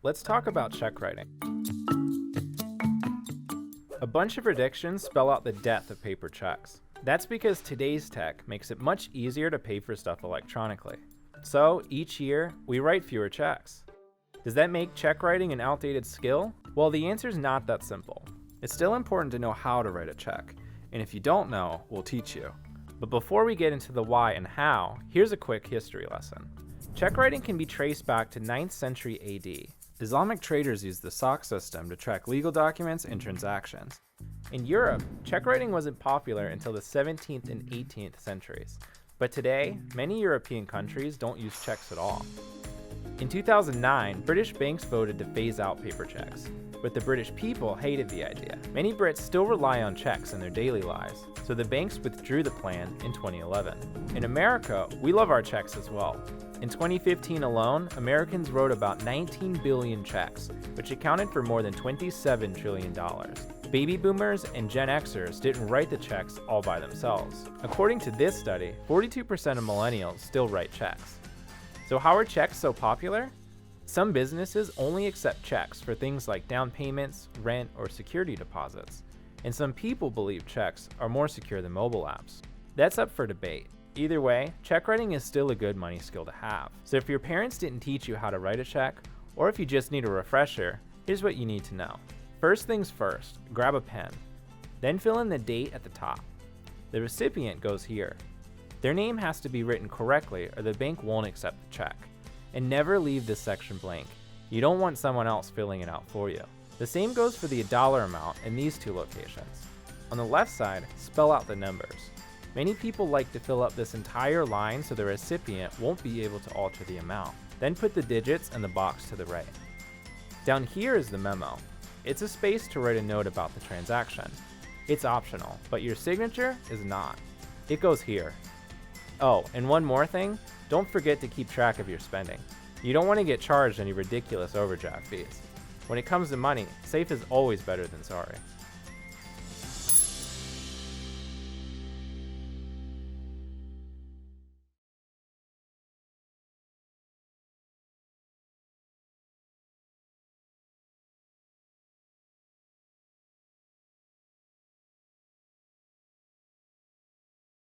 let's talk about check writing. A bunch of predictions spell out the death of paper checks. That's because today's tech makes it much easier to pay for stuff electronically. So, each year, we write fewer checks. Does that make check writing an outdated skill? Well, the answer's not that simple. It's still important to know how to write a check, and if you don't know, we'll teach you. But before we get into the why and how, here's a quick history lesson. Check writing can be traced back to 9th century AD. Islamic traders used the SOC system to track legal documents and transactions. In Europe, check writing wasn't popular until the 17th and 18th centuries. But today, many European countries don't use checks at all. In 2009, British banks voted to phase out paper checks, but the British people hated the idea. Many Brits still rely on checks in their daily lives, so the banks withdrew the plan in 2011. In America, we love our checks as well. In 2015 alone, Americans wrote about 19 billion checks, which accounted for more than $27 trillion. Baby boomers and Gen Xers didn't write the checks all by themselves. According to this study, 42% of millennials still write checks. So how are checks so popular? Some businesses only accept checks for things like down payments, rent, or security deposits. And some people believe checks are more secure than mobile apps. That's up for debate. Either way, check writing is still a good money skill to have. So if your parents didn't teach you how to write a check, or if you just need a refresher, here's what you need to know. First things first, grab a pen. Then fill in the date at the top. The recipient goes here. Their name has to be written correctly or the bank won't accept the check. And never leave this section blank. You don't want someone else filling it out for you. The same goes for the dollar amount in these two locations. On the left side, spell out the numbers. Many people like to fill up this entire line so the recipient won't be able to alter the amount. Then put the digits in the box to the right. Down here is the memo. It's a space to write a note about the transaction. It's optional, but your signature is not. It goes here. Oh, and one more thing, don't forget to keep track of your spending. You don't want to get charged any ridiculous overdraft fees. When it comes to money, safe is always better than sorry.